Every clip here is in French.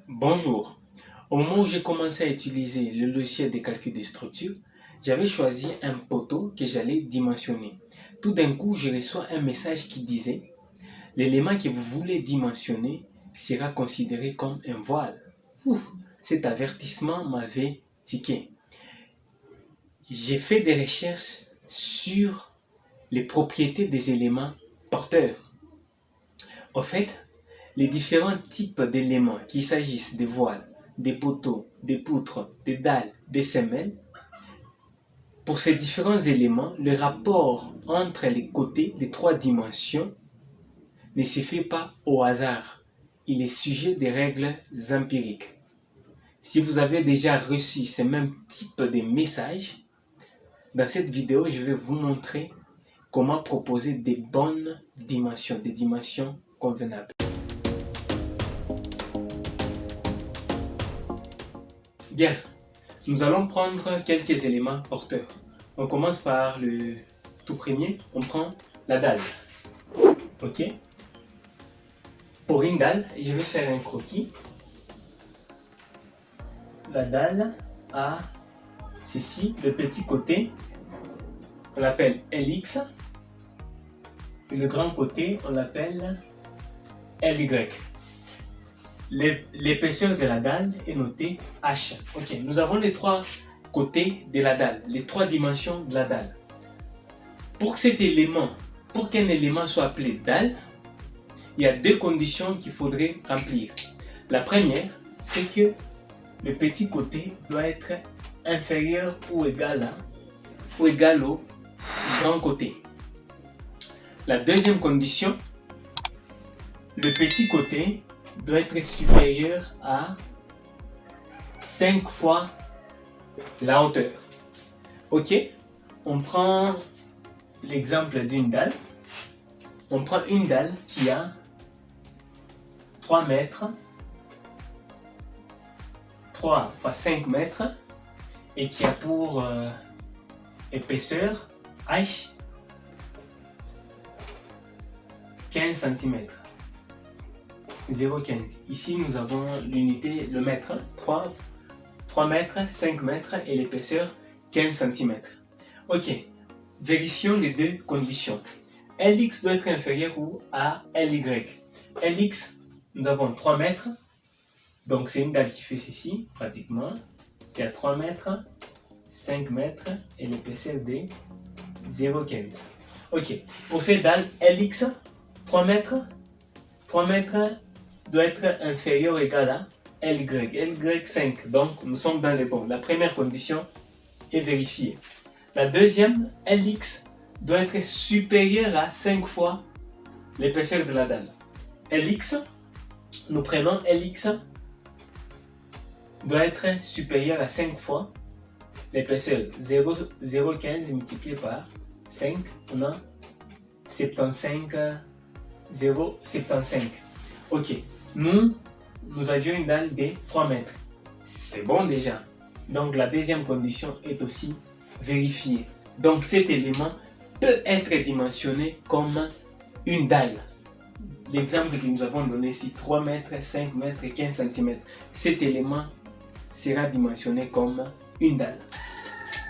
Bonjour. Au moment où j'ai commencé à utiliser le logiciel de calcul de structure, j'avais choisi un poteau que j'allais dimensionner. Tout d'un coup, je reçois un message qui disait l'élément que vous voulez dimensionner sera considéré comme un voile. Ouf, cet avertissement m'avait tiqué. J'ai fait des recherches sur les propriétés des éléments porteurs. En fait, les différents types d'éléments, qu'il s'agisse des voiles, des poteaux, des poutres, des dalles, des semelles, pour ces différents éléments, le rapport entre les côtés, les trois dimensions, ne se fait pas au hasard. Il est sujet des règles empiriques. Si vous avez déjà reçu ce même type de message, dans cette vidéo, je vais vous montrer comment proposer des bonnes dimensions, des dimensions convenables. Bien, nous allons prendre quelques éléments porteurs. On commence par le tout premier, on prend la dalle. Ok. Pour une dalle, je vais faire un croquis. La dalle a ceci, le petit côté, on l'appelle LX. Et le grand côté, on l'appelle LY. L'épaisseur de la dalle est notée H. Ok, nous avons les trois côtés de la dalle, les trois dimensions de la dalle. Pour qu'un élément soit appelé dalle, il y a deux conditions qu'il faudrait remplir. La première, c'est que le petit côté doit être inférieur ou égal au grand côté. La deuxième condition, le petit côté doit être supérieur à 5 fois la hauteur. Ok, on prend l'exemple d'une dalle. On prend une dalle qui a 3 mètres, 3 fois 5 mètres, et qui a pour épaisseur H 15 cm. 0,15. Ici, nous avons l'unité, le mètre. 3 mètres, 5 mètres et l'épaisseur 15 cm. Ok, vérifions les deux conditions. LX doit être inférieur à LY. LX, nous avons 3 mètres. Donc, c'est une dalle qui fait ceci, pratiquement. Qui a 3 mètres, 5 mètres et l'épaisseur de 0,15. Ok, pour cette dalle LX, 3 mètres doit être inférieur ou égal à LY 5. Donc, nous sommes dans les bons. La première condition est vérifiée. La deuxième, LX doit être supérieur à 5 fois l'épaisseur de la dalle. LX, nous prenons LX doit être supérieur à 5 fois l'épaisseur. 0,15 multiplié par 5, on a 0,75. Ok, nous avions une dalle de 3 mètres. C'est bon déjà. Donc la deuxième condition est aussi vérifiée. Donc cet élément peut être dimensionné comme une dalle. L'exemple que nous avons donné ici, 3 mètres, 5 mètres et 15 cm. Cet élément sera dimensionné comme une dalle.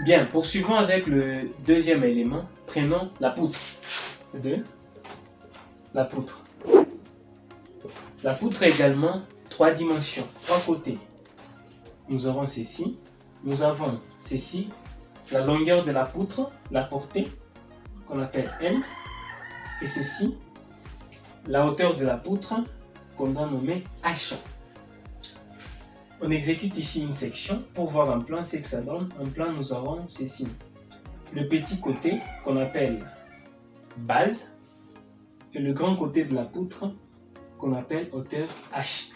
Bien, poursuivons avec le deuxième élément. Prenons la poutre. La poutre. La poutre a également 3 dimensions, 3 côtés. Nous avons ceci. Nous avons ceci, la longueur de la poutre, la portée, qu'on appelle L. Et ceci, la hauteur de la poutre, qu'on doit nommer H. On exécute ici une section pour voir en plan ce que ça donne. En plan, nous avons ceci. Le petit côté, qu'on appelle base, et le grand côté de la poutre, qu'on appelle hauteur H.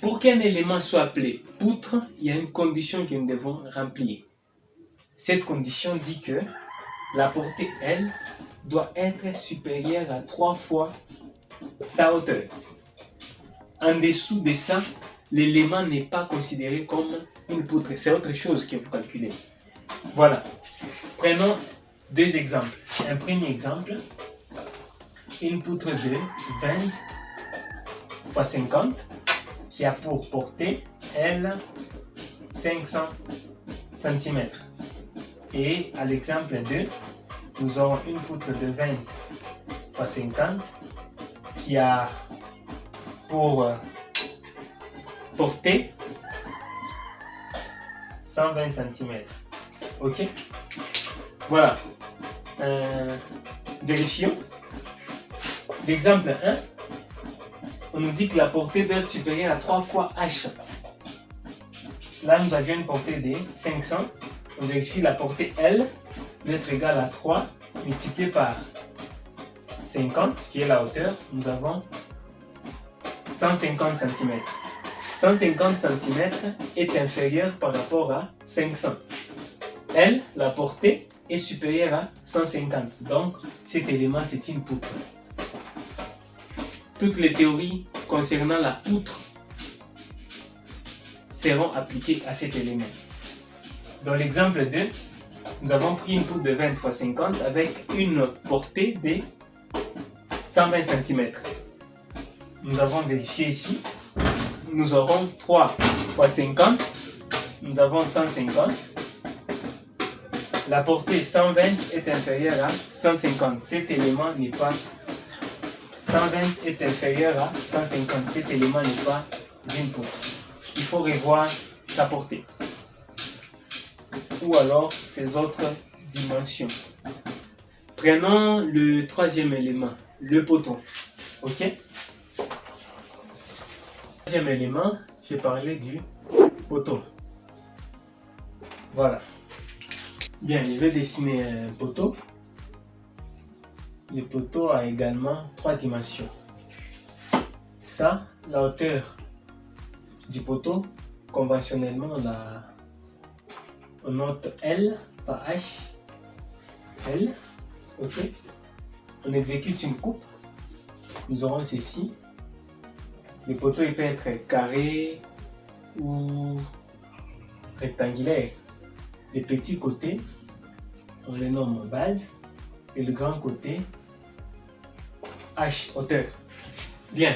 Pour qu'un élément soit appelé poutre, il y a une condition que nous devons remplir. Cette condition dit que la portée L doit être supérieure à 3 fois sa hauteur. En dessous de ça, l'élément n'est pas considéré comme une poutre. C'est autre chose que vous calculez. Voilà. Prenons deux exemples. Un premier exemple, une poutre de 20 x 50 qui a pour portée L 500 cm. Et à l'exemple 2, nous aurons une poutre de 20 x 50 qui a pour portée 120 cm. Ok? Voilà. Vérifions. L'exemple 1, on nous dit que la portée doit être supérieure à 3 fois H. Là, nous avions une portée de 500. On vérifie la portée L doit être égale à 3 multiplié par 50, qui est la hauteur. Nous avons 150 cm. 150 cm est inférieur par rapport à 500. L, la portée, est supérieure à 150. Donc, cet élément, c'est une poutre. Toutes les théories concernant la poutre seront appliquées à cet élément. Dans l'exemple 2, nous avons pris une poutre de 20 x 50 avec une portée de 120 cm. Nous avons vérifié ici. Nous aurons 3 x 50. Nous avons 150. La portée 120 est inférieure à 150. Cet élément n'est pas 120 est inférieur à 150. Cet élément n'est pas une poutre. Il faut revoir sa portée. Ou alors ses autres dimensions. Prenons le troisième élément, le poteau. Ok? Troisième élément, je vais parler du poteau. Voilà. Bien, je vais dessiner un poteau. Le poteau a également 3 dimensions. Ça, la hauteur du poteau, conventionnellement, on note L par H. L, ok. On exécute une coupe. Nous aurons ceci. Le poteau il peut être carré ou rectangulaire. Les petits côtés, on les nomme base. Et le grand côté, H, hauteur. Bien.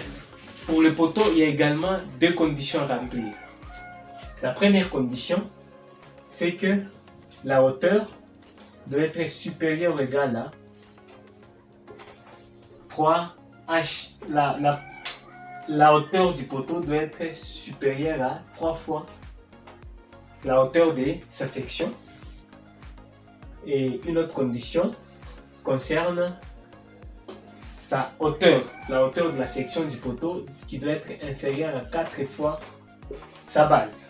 Pour le poteau, il y a également 2 conditions à remplir. La première condition, c'est que la hauteur doit être supérieure ou égale à 3H. La hauteur du poteau doit être supérieure à 3 fois la hauteur de sa section. Et une autre condition concerne sa hauteur, la hauteur de la section du poteau qui doit être inférieure à 4 fois sa base.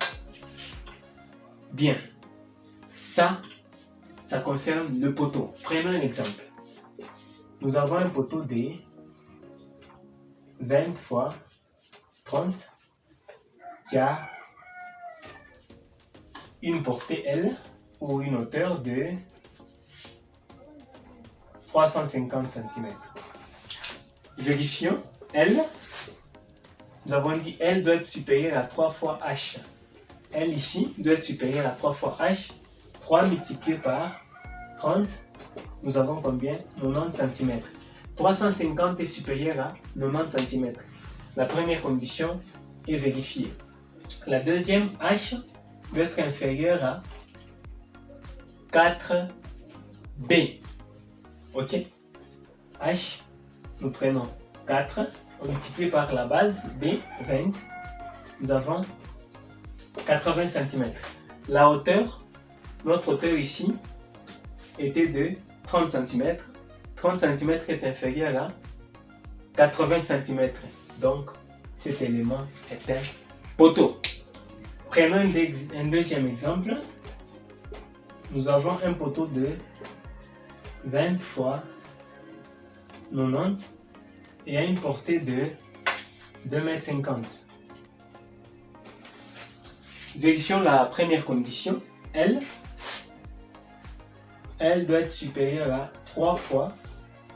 Bien, ça concerne le poteau. Prenons un exemple. Nous avons un poteau de 20 x 30 qui a une portée L ou une hauteur de 350 cm. Vérifions. L, nous avons dit L doit être supérieur à 3 fois H. L ici doit être supérieur à 3 fois H. 3 multiplié par 30, nous avons combien? 90 cm. 350 est supérieur à 90 cm. La première condition est vérifiée. La deuxième, H doit être inférieur à 4B. Ok? H, nous prenons 4, on multiplie par la base B, 20. Nous avons 80 cm. La hauteur, notre hauteur ici, était de 30 cm. 30 cm est inférieur à 80 cm. Donc, cet élément est un poteau. Prenons un deuxième exemple. Nous avons un poteau de 20 x 90 et a une portée de 2,50 m. Vérifions la première condition. L doit être supérieure à 3 fois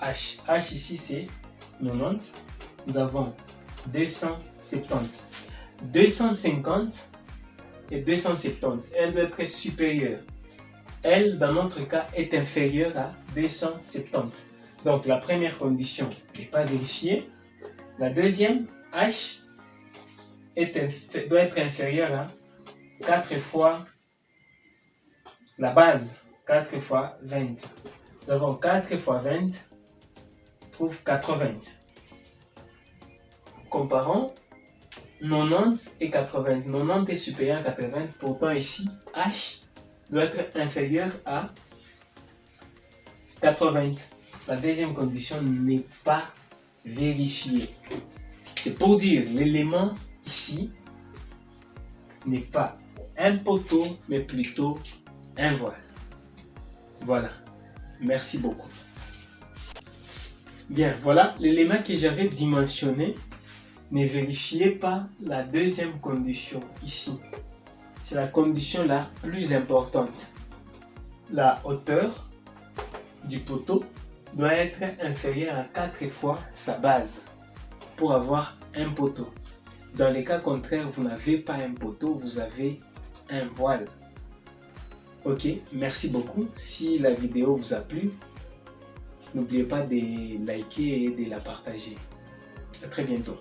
H. H ici c'est 90. Nous avons 270. 250 et 270. Elle doit être supérieure. Elle, dans notre cas, est inférieure à 270. Donc la première condition n'est pas vérifiée. La deuxième, H, doit être inférieur à 4 fois la base, 4 fois 20. Nous avons 4 fois 20, trouve 80. Comparons 90 et 80. 90 est supérieur à 80, pourtant ici, H doit être inférieur à 80. La deuxième condition n'est pas vérifiée. C'est pour dire l'élément ici n'est pas un poteau, mais plutôt un voile. Voilà. Merci beaucoup. Bien, voilà l'élément que j'avais dimensionné. Ne vérifiez pas la deuxième condition ici. C'est la condition la plus importante. La hauteur du poteau doit être inférieure à 4 fois sa base pour avoir un poteau. Dans les cas contraires, vous n'avez pas un poteau, vous avez un voile. Ok, merci beaucoup. Si la vidéo vous a plu, n'oubliez pas de liker et de la partager. À très bientôt.